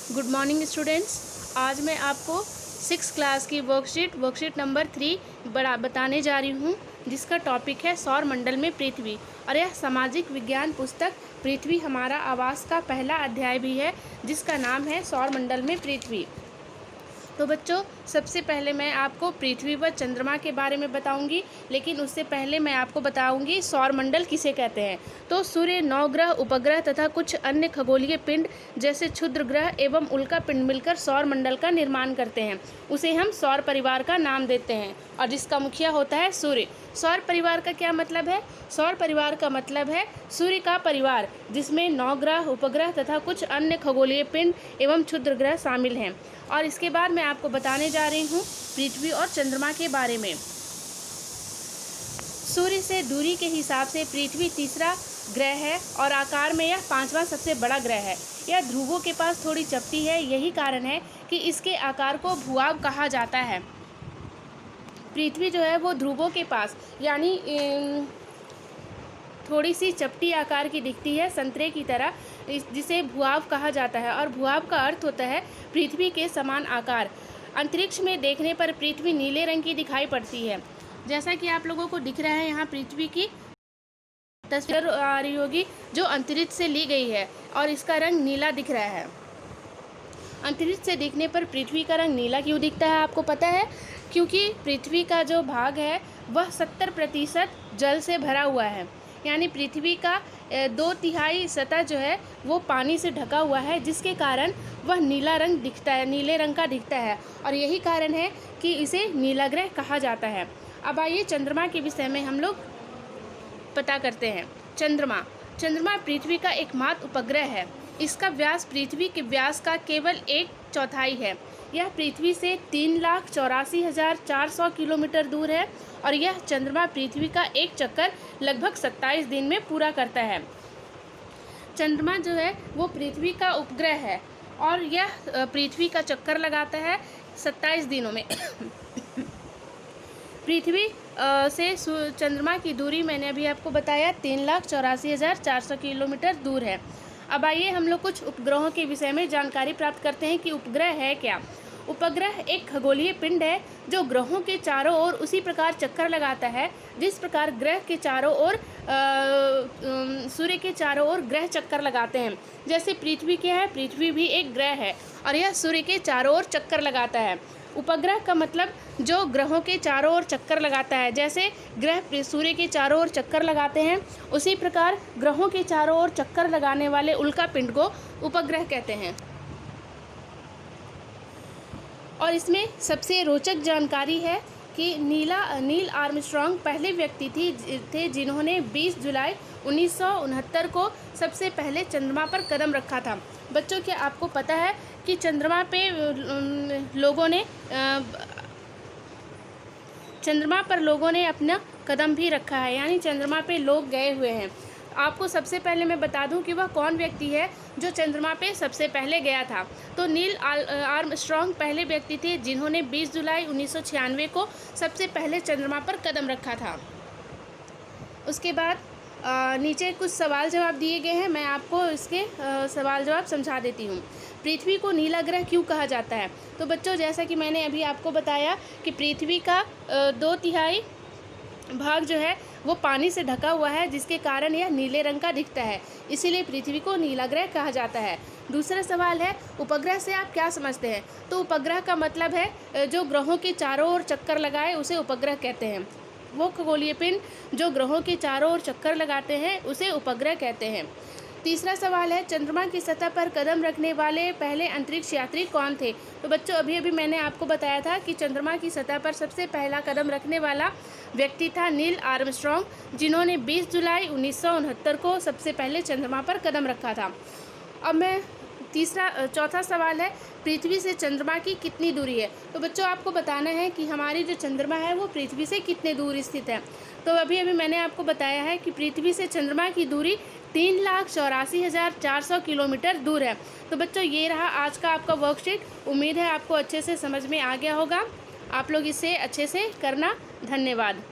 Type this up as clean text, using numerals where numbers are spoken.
Good morning students. आज मैं आपको 6 क्लास की वर्कशीट नंबर 3 बताने जा रही हूँ, जिसका टॉपिक है सौर मंडल में पृथ्वी। और यह सामाजिक विज्ञान पुस्तक पृथ्वी हमारा आवास का पहला अध्याय भी है, जिसका नाम है सौर मंडल में पृथ्वी। तो बच्चों, सबसे पहले मैं आपको पृथ्वी व चंद्रमा के बारे में बताऊंगी, लेकिन उससे पहले मैं आपको बताऊंगी सौर मंडल किसे कहते हैं। तो सूर्य, नवग्रह, उपग्रह तथा कुछ अन्य खगोलीय पिंड जैसे क्षुद्र ग्रह एवं उल्का पिंड मिलकर सौर मंडल का निर्माण करते हैं। उसे हम सौर परिवार का नाम देते हैं, और जिसका मुखिया होता है सूर्य। सौर परिवार का क्या मतलब है? सौर परिवार का मतलब है सूर्य का परिवार, जिसमें नवग्रह, उपग्रह तथा कुछ अन्य खगोलीय पिंड एवं क्षुद्र ग्रह शामिल हैं। और इसके बाद मैं आपको बताने जा रही हूँ पृथ्वी और चंद्रमा के बारे में। सूर्य से दूरी के हिसाब से पृथ्वी तीसरा ग्रह है और आकार में यह 5वां सबसे बड़ा ग्रह है। यह ध्रुवों के पास थोड़ी चपटी है, यही कारण है कि इसके आकार को भूभाग कहा जाता है। पृथ्वी जो है वो ध्रुवों के पास यानी थोड़ी सी चपटी आकार की दिखती है, संतरे की तरह, जिसे भूभाग कहा जाता है। और भूभाग का अर्थ होता है पृथ्वी के समान आकार। अंतरिक्ष में देखने पर पृथ्वी नीले रंग की दिखाई पड़ती है, जैसा कि आप लोगों को दिख रहा है। यहाँ पृथ्वी की तस्वीर आ रही होगी जो अंतरिक्ष से ली गई है, और इसका रंग नीला दिख रहा है। अंतरिक्ष से देखने पर पृथ्वी का रंग नीला क्यों दिखता है, आपको पता है? क्योंकि पृथ्वी का जो भाग है वह 70% जल से भरा हुआ है। यानी पृथ्वी का 2/3 सतह जो है वो पानी से ढका हुआ है, जिसके कारण वह नीला रंग दिखता है, नीले रंग का दिखता है। और यही कारण है कि इसे नीला ग्रह कहा जाता है। अब आइए चंद्रमा के विषय में हम लोग पता करते हैं। चंद्रमा पृथ्वी का एकमात्र उपग्रह है। इसका व्यास पृथ्वी के व्यास का केवल 1/4 है। यह पृथ्वी से 3,84,400 किलोमीटर दूर है, और यह चंद्रमा पृथ्वी का एक चक्कर लगभग 27 दिन में पूरा करता है। चंद्रमा जो है वो पृथ्वी का उपग्रह है, और यह पृथ्वी का चक्कर लगाता है 27 दिनों में। पृथ्वी से चंद्रमा की दूरी मैंने अभी आपको बताया 3,84,400 किलोमीटर दूर है। अब आइए हम लोग कुछ उपग्रहों के विषय में जानकारी प्राप्त करते हैं कि उपग्रह है क्या। उपग्रह एक खगोलीय पिंड है जो ग्रहों के चारों ओर उसी प्रकार चक्कर लगाता है जिस प्रकार ग्रह के चारों ओर सूर्य के चारों ओर ग्रह चक्कर लगाते हैं। जैसे पृथ्वी क्या है, पृथ्वी भी एक ग्रह है, और यह सूर्य के चारों ओर चक्कर लगाता है। उपग्रह का मतलब जो ग्रहों के चारों ओर चक्कर लगाता है। जैसे ग्रह सूर्य के चारों ओर चक्कर लगाते हैं, उसी प्रकार ग्रहों के चारों ओर चक्कर लगाने वाले उल्का पिंड को उपग्रह कहते हैं। और इसमें सबसे रोचक जानकारी है कि नील आर्मस्ट्रॉन्ग पहले व्यक्ति थे जिन्होंने 20 जुलाई 1969 को सबसे पहले चंद्रमा पर कदम रखा था। बच्चों, क्या आपको पता है कि चंद्रमा पर लोगों ने अपना कदम भी रखा है, यानी चंद्रमा पे लोग गए हुए हैं। आपको सबसे पहले मैं बता दूं कि वह कौन व्यक्ति है जो चंद्रमा पे सबसे पहले गया था। तो नील आर्मस्ट्रॉन्ग पहले व्यक्ति थे जिन्होंने 20 जुलाई 1996 को सबसे पहले चंद्रमा पर कदम रखा था। उसके बाद नीचे कुछ सवाल जवाब दिए गए हैं, मैं आपको इसके सवाल जवाब समझा देती हूँ। पृथ्वी को नीला ग्रह क्यों कहा जाता है? तो बच्चों, जैसा कि मैंने अभी आपको बताया कि पृथ्वी का 2/3 भाग जो है वो पानी से ढका हुआ है, जिसके कारण यह नीले रंग का दिखता है, इसीलिए पृथ्वी को नीला ग्रह कहा जाता है। दूसरा सवाल है, उपग्रह से आप क्या समझते हैं? तो उपग्रह का मतलब है जो ग्रहों के चारों ओर चक्कर लगाए उसे उपग्रह कहते हैं। वो खगोलीय पिंड जो ग्रहों के चारों ओर चक्कर लगाते हैं उसे उपग्रह कहते हैं। तीसरा सवाल है, चंद्रमा की सतह पर कदम रखने वाले पहले अंतरिक्ष यात्री कौन थे? तो बच्चों, अभी मैंने आपको बताया था कि चंद्रमा की सतह पर सबसे पहला कदम रखने वाला व्यक्ति था नील आर्मस्ट्रॉन्ग, जिन्होंने 20 जुलाई 1969 को सबसे पहले चंद्रमा पर कदम रखा था। अब मैं चौथा सवाल है, पृथ्वी से चंद्रमा की कितनी दूरी है? तो बच्चों, आपको बताना है कि हमारी जो चंद्रमा है वो पृथ्वी से कितने दूर स्थित है। तो अभी मैंने आपको बताया है कि पृथ्वी से चंद्रमा की दूरी 3,84,400 किलोमीटर दूर है। तो बच्चों, ये रहा आज का आपका वर्कशीट। उम्मीद है आपको अच्छे से समझ में आ गया होगा। आप लोग इसे अच्छे से करना। धन्यवाद।